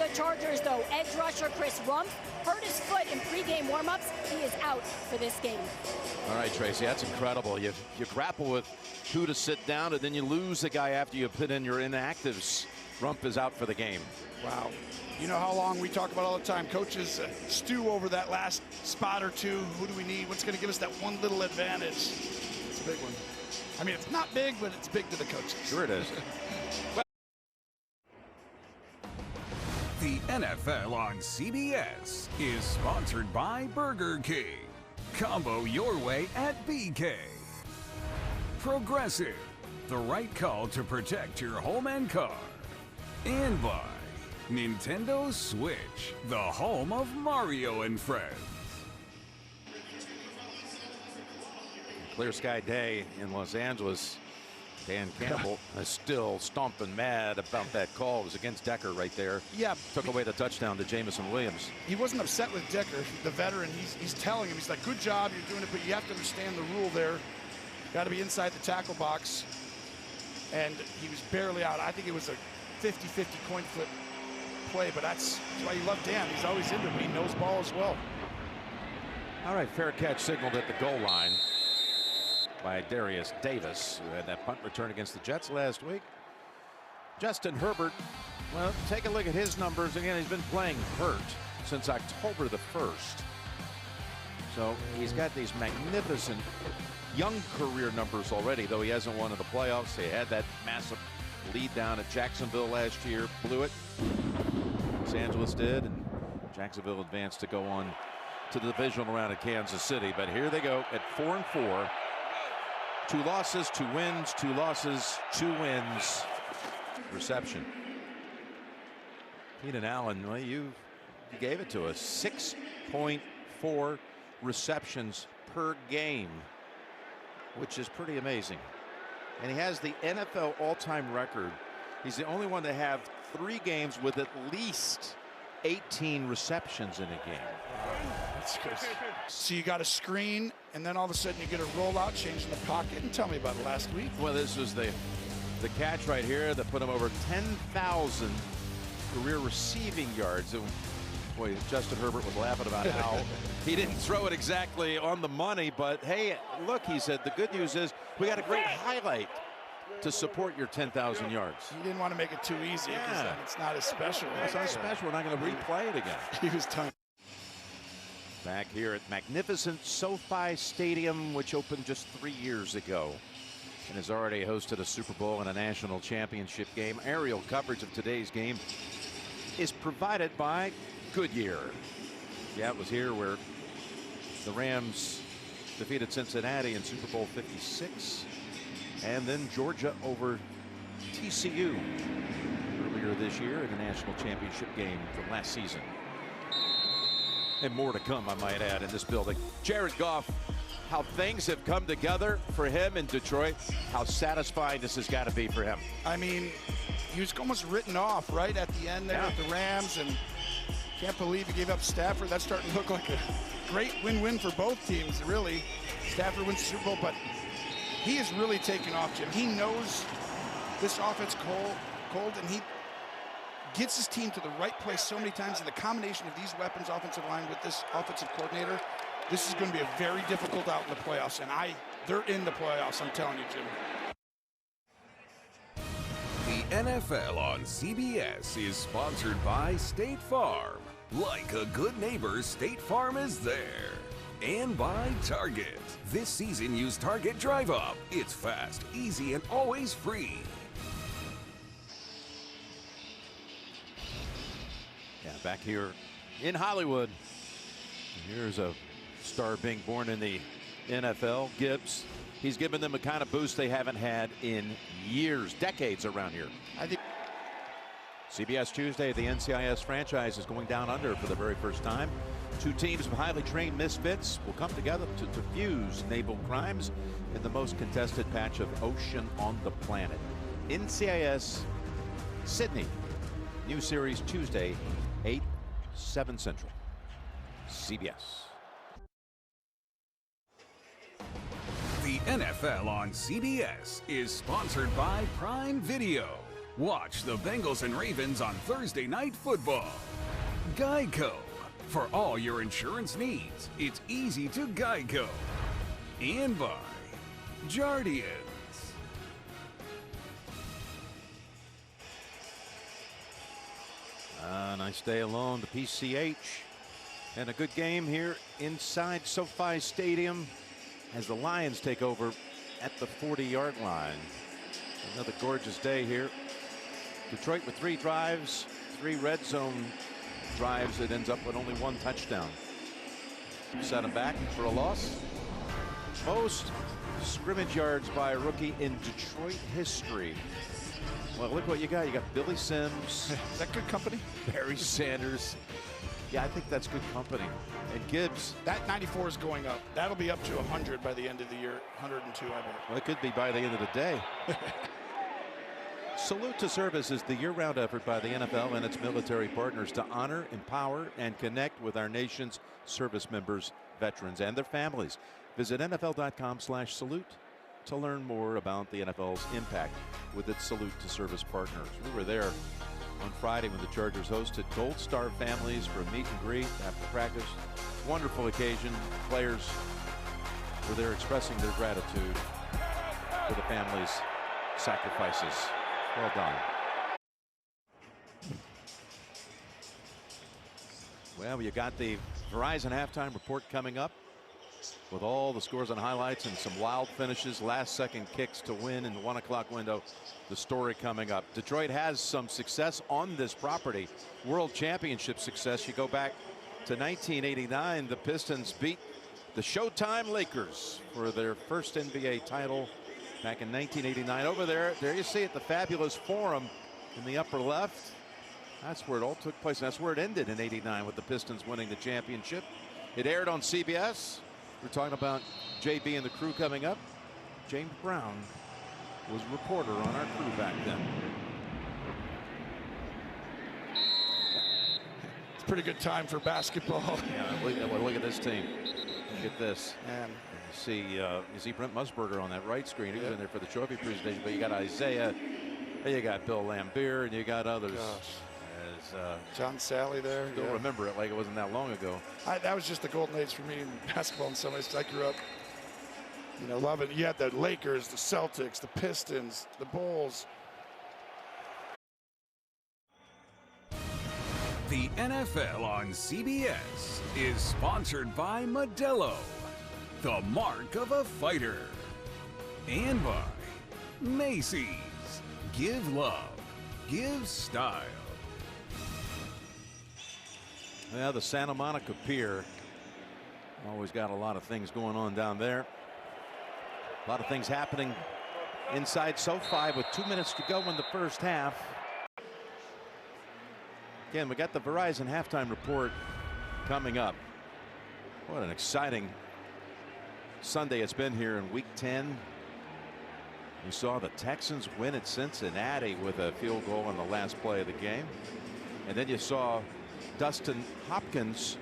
the Chargers, though, edge rusher Chris Rumpf hurt his foot in pregame warmups. He is out for this game. All right, Tracy, that's incredible. You grapple with who to sit down, and then you lose the guy after you put in your inactives. Rumpf is out for the game. Wow. You know how long we talk about all the time. Coaches stew over that last spot or two. Who do we need? What's going to give us that one little advantage? It's a big one. I mean, it's not big, but it's big to the coaches. Sure it is. The NFL on CBS is sponsored by Burger King. Combo your way at BK. Progressive, the right call to protect your home and car. And by Nintendo Switch, the home of Mario and Friends. Clear sky day in Los Angeles. Dan Campbell is still stomping mad about that call. It was against Decker right there. Yeah. Took away the touchdown to Jamison Williams. He wasn't upset with Decker, the veteran. He's telling him, he's like, good job, you're doing it, but you have to understand the rule there. Got to be inside the tackle box. And he was barely out. I think it was a 50-50 coin flip play, but that's why you love Dan. He's always into it, but he knows ball as well. All right, fair catch signaled at the goal line by Darius Davis, who had that punt return against the Jets last week. Justin Herbert, well, take a look at his numbers. Again, he's been playing hurt since October the 1st. So he's got these magnificent young career numbers already, though he hasn't won in the playoffs. He had that massive lead down at Jacksonville last year, blew it. Los Angeles did, and Jacksonville advanced to go on to the divisional round at Kansas City. But here they go at 4-4. 2 losses, 2 wins, 2 losses, 2 wins. Reception. Keenan Allen, well, you gave it to us. 6.4 receptions per game, which is pretty amazing. And he has the NFL all-time record. He's the only one to have 3 games with at least 18 receptions in a game. That's crazy. So you got a screen, and then all of a sudden you get a rollout, change in the pocket. And tell me about it last week. Well, this was the catch right here that put him over 10,000 career receiving yards. And boy, Justin Herbert was laughing about how he didn't throw it exactly on the money, but hey, look, he said, the good news is we got a great highlight to support your 10,000 yards. He didn't want to make it too easy, because then it's not as special. It's not special. We're not going to replay it again. He was tongue. Back here at magnificent SoFi Stadium, which opened just 3 years ago and has already hosted a Super Bowl and a national championship game. Aerial coverage of today's game is provided by Goodyear. Yeah, it was here where the Rams defeated Cincinnati in Super Bowl 56, and then Georgia over TCU earlier this year in the national championship game from last season. And more to come, I might add, in this building. Jared Goff, how things have come together for him in Detroit, how satisfying this has got to be for him. I mean, he was almost written off right at the end there with the Rams, and can't believe he gave up Stafford. That's starting to look like a great win-win for both teams, really. Stafford wins the Super Bowl, but he is really taking off, Jim. He knows this offense cold, and he gets his team to the right place so many times. And the combination of these weapons, offensive line with this offensive coordinator, this is going to be a very difficult out in the playoffs. And they're in the playoffs, I'm telling you, Jim. The NFL on CBS is sponsored by State Farm. Like a good neighbor, State Farm is there. And by Target. This season, use Target Drive Up. It's fast, easy, and always free. Yeah, back here in Hollywood. Here's a star being born in the NFL, Gibbs. He's given them a kind of boost they haven't had in years, decades around here. I think CBS Tuesday, the NCIS franchise is going down under for the very first time. 2 teams of highly trained misfits will come together to defuse naval crimes in the most contested patch of ocean on the planet. NCIS Sydney. New series Tuesday, 8, 7 Central. CBS. The NFL on CBS is sponsored by Prime Video. Watch the Bengals and Ravens on Thursday Night Football. Geico. For all your insurance needs, it's easy to Geico. And by Jardians. Nice day alone, the PCH. And a good game here inside SoFi Stadium as the Lions take over at the 40-yard line. Another gorgeous day here. Detroit with 3 drives, 3 red zone drives. It ends up with only 1 touchdown. Set him back for a loss. Most scrimmage yards by a rookie in Detroit history. Well, look what you got. You got Billy Sims. Is that good company? Barry Sanders. Yeah, I think that's good company. And Gibbs. That 94 is going up. That'll be up to 100 by the end of the year. 102, I bet. Well, it could be by the end of the day. Salute to Service is the year-round effort by the NFL and its military partners to honor, empower, and connect with our nation's service members, veterans, and their families. Visit NFL.com/salute to learn more about the NFL's impact with its Salute to Service partners. We were there on Friday when the Chargers hosted Gold Star families for a meet and greet after practice. Wonderful occasion. Players were there expressing their gratitude for the families' sacrifices. Well done. Well, you got the Verizon halftime report coming up with all the scores and highlights and some wild finishes, last-second kicks to win in the 1 o'clock window. The story coming up. Detroit has some success on this property. World Championship success. You go back to 1989. The Pistons beat the Showtime Lakers for their first NBA title back in 1989. Over there you see it, the fabulous Forum in the upper left. That's where it all took place. That's where it ended in '89 with the Pistons winning the championship. It aired on CBS. We're talking about JB and the crew coming up. James Brown was a reporter on our crew back then. It's a pretty good time for basketball. Yeah, look at this team. Look at this. Man. You see Brent Musburger on that right screen. He was in there for the trophy presentation, but you got Isaiah, you got Bill Laimbeer, and you got others. John Sally there. Still remember it like it wasn't that long ago. That was just the golden age for me in basketball in some ways. I grew up, loving. You had the Lakers, the Celtics, the Pistons, the Bulls. The NFL on CBS is sponsored by Modelo, the mark of a fighter, and by Macy's. Give love, give style. Well, the Santa Monica Pier always got a lot of things going on down there. A lot of things happening inside SoFi with 2 minutes to go in the first half. Again, we got the Verizon halftime report coming up. What an exciting Sunday it's been here in Week 10. You saw the Texans win at Cincinnati with a field goal on the last play of the game. And then you saw Dustin Hopkins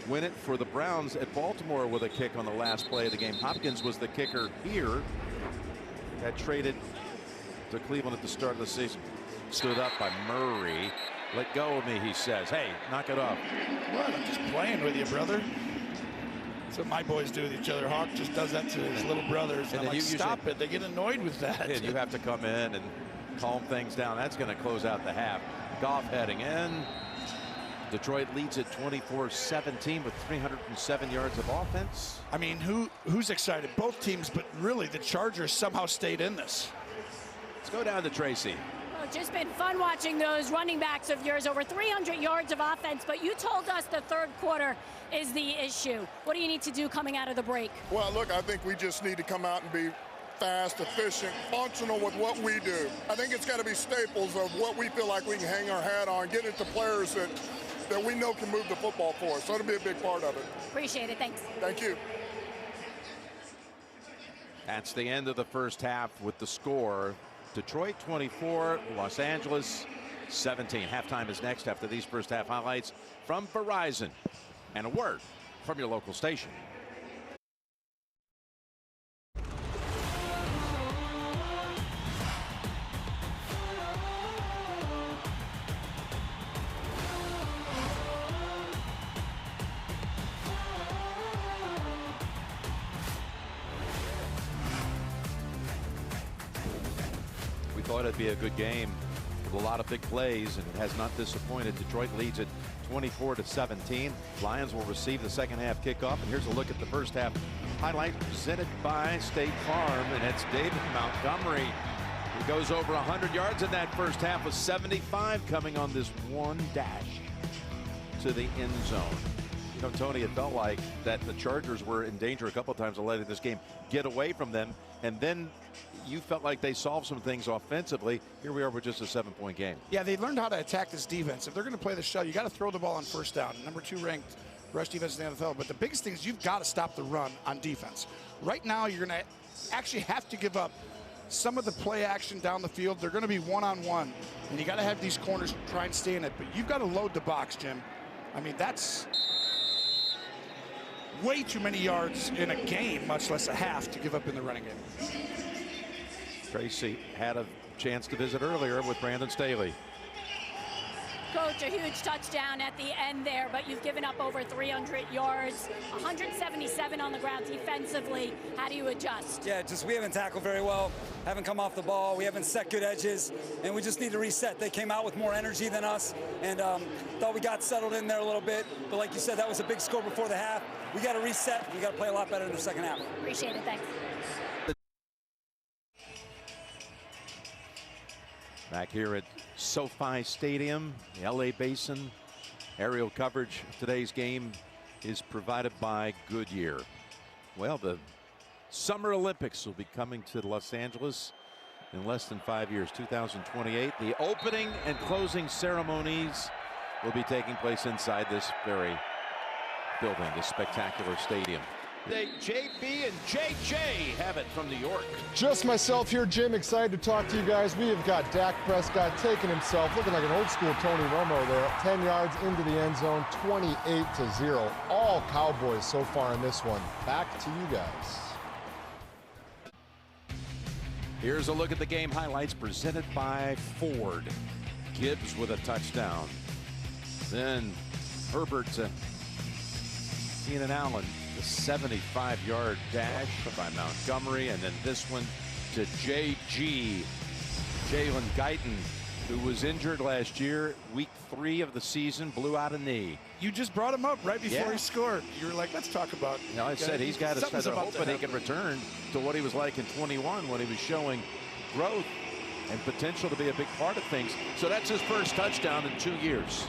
win it for the Browns at Baltimore with a kick on the last play of the game. Hopkins was the kicker here that traded to Cleveland at the start of the season. Stood up by Murray. Let go of me, he says. Hey, knock it off. What? I'm just playing with you, brother. That's what my boys do with each other. Hawk just does that to his little brothers. And I'm like, stop it. They get annoyed with that. And you have to come in and calm things down. That's going to close out the half. Goff heading in. Detroit leads at 24-17 with 307 yards of offense. I mean, who's excited? Both teams, but really the Chargers somehow stayed in this. Let's go down to Tracy. Well, it's just been fun watching those running backs of yours. Over 300 yards of offense, but you told us the third quarter is the issue. What do you need to do coming out of the break? Well, look, I think we just need to come out and be fast, efficient, functional with what we do. I think it's got to be staples of what we feel like we can hang our hat on, get it to players that we know can move the football for us. So it'll be a big part of it. Appreciate it. Thanks. Thank you. That's the end of the first half with the score. Detroit 24, Los Angeles 17. Halftime is next after these first half highlights from Verizon. And a word from your local station. thought it'd be a good game with a lot of big plays, and it has not disappointed. Detroit leads it 24-17. Lions will receive the second half kickoff. And here's a look at the first half highlight presented by State Farm, and it's David Montgomery. He goes over 100 yards in that first half with 75 coming on this one dash to the end zone. You know, Tony, it felt like that the Chargers were in danger a couple of times of letting this game get away from them, and then you felt like they solved some things offensively. Here we are with just a 7-point game. Yeah, they learned how to attack this defense. If they're going to play the shell, you got to throw the ball on first down. Number 2 ranked rush defense in the NFL. But the biggest thing is you've got to stop the run on defense. Right now, you're going to actually have to give up some of the play action down the field. They're going to be one-on-one, and you got to have these corners try and stay in it. But you've got to load the box, Jim. I mean, that's way too many yards in a game, much less a half, to give up in the running game. Tracy had a chance to visit earlier with Brandon Staley. Coach, a huge touchdown at the end there, but you've given up over 300 yards, 177 on the ground defensively. How do you adjust? Yeah, just we haven't tackled very well, haven't come off the ball, we haven't set good edges, and we just need to reset. They came out with more energy than us, and thought we got settled in there a little bit, but like you said, that was a big score before the half. We got to reset, we got to play a lot better in the second half. Appreciate it, thanks. Back here at SoFi Stadium, the LA Basin. Aerial coverage of today's game is provided by Goodyear. Well, the Summer Olympics will be coming to Los Angeles in less than 5 years, 2028. The opening and closing ceremonies will be taking place inside this very building, this spectacular stadium. JB and JJ have it from New York. Just myself here, Jim. Excited to talk to you guys. We have got Dak Prescott taking himself, looking like an old school Tony Romo there, 10 yards into the end zone, 28-0. All Cowboys so far in this one. Back to you guys. Here's a look at the game highlights presented by Ford. Gibbs with a touchdown. Then Herbert to Keenan Allen. The 75-yard dash by Montgomery, and then this one to JG. Jalen Guyton, who was injured last year, week 3 of the season, blew out a knee. You just brought him up right before he scored. You were like, let's talk about. You know, I said he's got to hope that he can return to what he was like in 21 when he was showing growth and potential to be a big part of things. So that's his first touchdown in 2 years.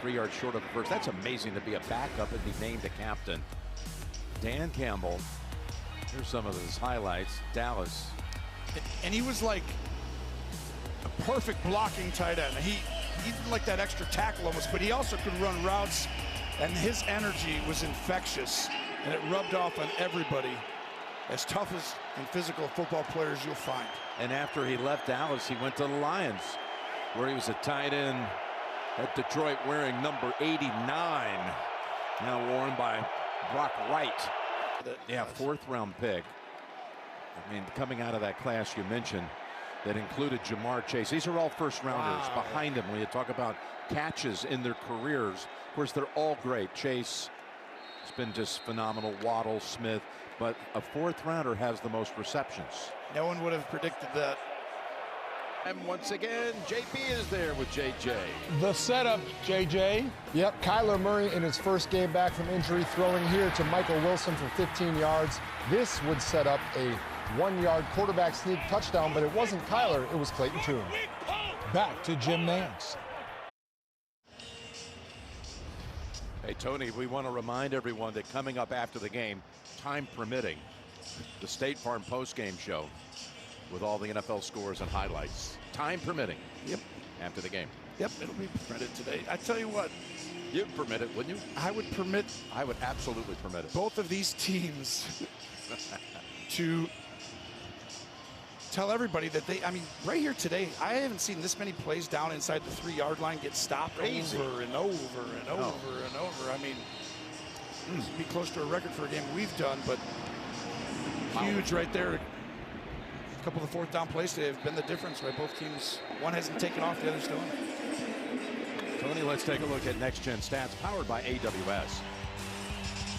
3 yards short of the first. That's amazing to be a backup and be named a captain. Dan Campbell, here's some of his highlights. Dallas. And he was like a perfect blocking tight end. He didn't like that extra tackle almost, but he also could run routes, and his energy was infectious, and it rubbed off on everybody. As tough as and physical football players you'll find. And after he left Dallas, he went to the Lions, where he was a tight end at Detroit wearing number 89, now worn by Brock Wright. Yeah, 4th round pick. I mean, coming out of that class you mentioned that included Jamar Chase. These are all first rounders behind him when you talk about catches in their careers. Of course, they're all great. Chase has been just phenomenal. Waddle, Smith, but a 4th rounder has the most receptions. No one would have predicted that. And once again, JP is there with JJ. The setup, JJ. Yep, Kyler Murray in his first game back from injury, throwing here to Michael Wilson for 15 yards. This would set up a 1-yard quarterback sneak touchdown, but it wasn't Kyler, it was Clayton Tune. Back to Jim Nance. Hey, Tony, we want to remind everyone that coming up after the game, time permitting, the State Farm postgame show with all the NFL scores and highlights. Time permitting. Yep. After the game. Yep, it'll be permitted today. I tell you what. You'd permit it, wouldn't you? I would permit. I would absolutely permit it. Both of these teams to tell everybody that they, I mean, right here today, I haven't seen this many plays down inside the 3-yard line get stopped over and over and over and over. I mean, this would be close to a record for a game we've done, but huge right there. A couple of the 4th down plays today have been the difference, right? Both teams, one hasn't taken off, the other's doing it. Tony, let's take a look at Next Gen Stats powered by AWS.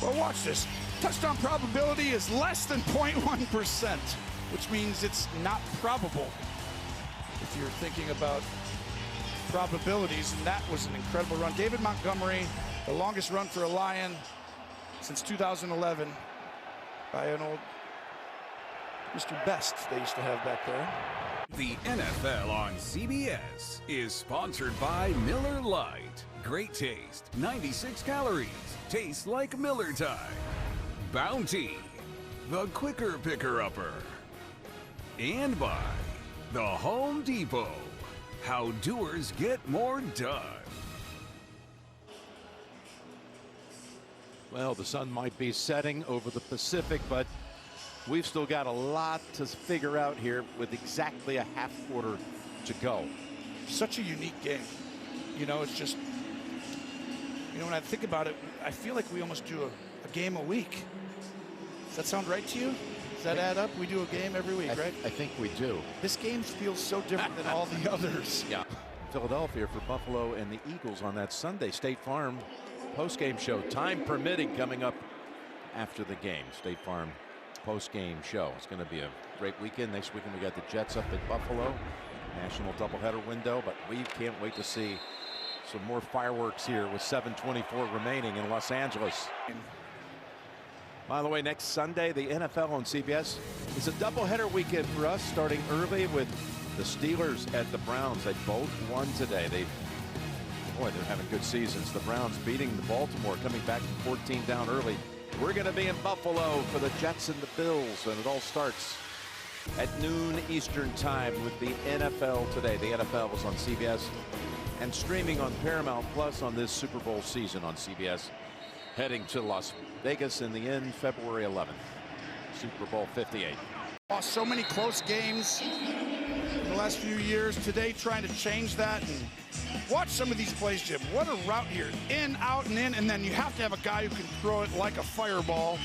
Well, watch this. Touchdown probability is less than 0.1%, which means it's not probable. if you're thinking about probabilities, and that was an incredible run. David Montgomery, the longest run for a Lion since 2011 by an old Mr. Best they used to have back there. The NFL on CBS is sponsored by Miller Lite. Great taste, 96 calories, tastes like Miller time. Bounty, the quicker picker-upper. And by the Home Depot, how doers get more done. Well, the sun might be setting over the Pacific, but we've still got a lot to figure out here with exactly a half quarter to go. Such a unique game. You know, it's just, you know, when I think about it, I feel like we almost do a game a week. Does that sound right to you? Does that add up? We do a game every week, right? I think we do. This game feels so different than all the others. Yeah. Philadelphia for Buffalo and the Eagles on that Sunday. State Farm post-game show, time permitting, coming up after the game. State Farm post-game show. It's going to be a great weekend. Next weekend we got the Jets up at Buffalo. National doubleheader window, but we can't wait to see some more fireworks here with 7:24 remaining in Los Angeles. By the way, next Sunday, the NFL on CBS is a doubleheader weekend for us, starting early with the Steelers at the Browns. They both won today. They're having good seasons. The Browns beating the Baltimore, coming back from 14 down early. We're going to be in Buffalo for the Jets and the Bills, and it all starts at noon Eastern time with the NFL today. The NFL is on CBS and streaming on Paramount Plus on this Super Bowl season on CBS. Heading to Las Vegas in the end, February 11th. Super Bowl 58. Lost so many close games in the last few years. Today, trying to change that. And watch some of these plays, Jim. What a route here. In, out, and in. And then you have to have a guy who can throw it like a fireball.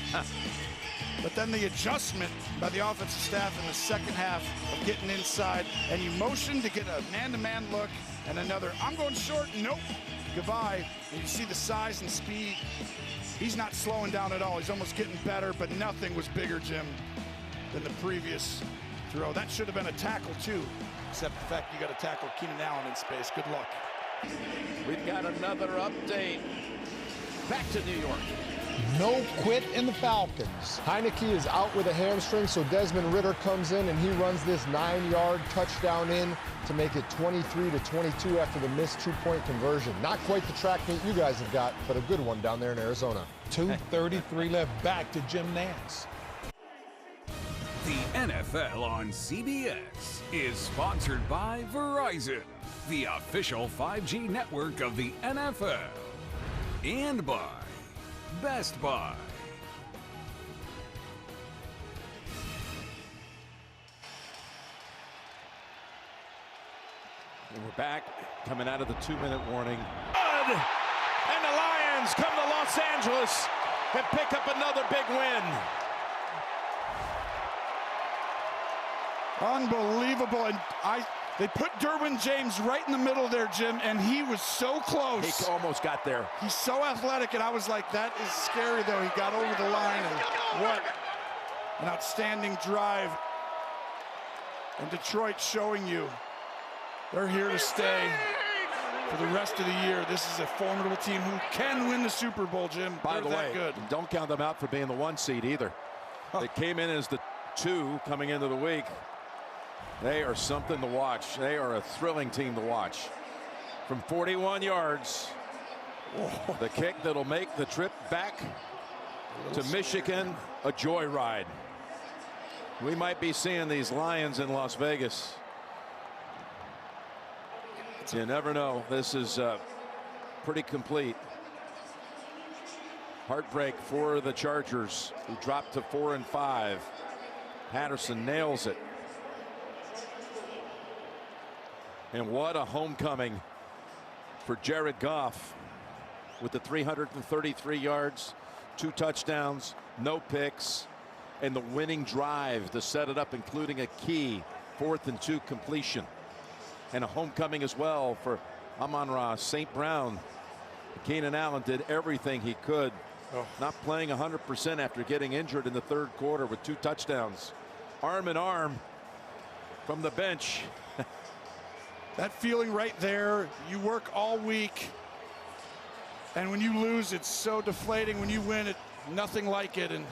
But then the adjustment by the offensive staff in the second half of getting inside. And you motion to get a man-to-man look. And another, I'm going short. Nope. Goodbye. And you see the size and speed. He's not slowing down at all. He's almost getting better, but nothing was bigger, Jim, than the previous throw. That should have been a tackle, too, except the fact you got to tackle Keenan Allen in space. Good luck. We've got another update. Back to New York. No quit in the Falcons. Heineke is out with a hamstring, so Desmond Ridder comes in and he runs this 9-yard touchdown in to make it 23-22 after the missed 2-point conversion. Not quite the track meet you guys have got, but a good one down there in Arizona. 2:33 left. Back to Jim Nance. The NFL on CBS is sponsored by Verizon, the official 5G network of the NFL, and by Best Buy. And we're back, coming out of the 2-minute warning. And the Lions come to Los Angeles and pick up another big win. Unbelievable. And they put Derwin James right in the middle there, Jim, and he was so close. He almost got there. He's so athletic, and I was like, that is scary, though. He got over the line, and what an outstanding drive. And Detroit showing you they're here to stay for the rest of the year. This is a formidable team who can win the Super Bowl, Jim. By the way, good. Don't count them out for being the 1 seed either. They came in as the 2 coming into the week. They are something to watch. They are a thrilling team to watch. From 41 yards, the kick that'll make the trip back to Michigan a joyride. We might be seeing these Lions in Las Vegas. You never know. This is pretty complete. Heartbreak for the Chargers, who dropped to 4-5. Patterson nails it. And what a homecoming for Jared Goff with the 333 yards, 2 touchdowns, no picks, and the winning drive to set it up, including a key 4th and 2 completion. And a homecoming as well for Amon-Ra St. Brown. Keenan Allen did everything he could, not playing 100% after getting injured in the 3rd quarter with 2 touchdowns. Arm in arm from the bench. That feeling right there, you work all week, and when you lose, it's so deflating. When you win, it nothing like it. And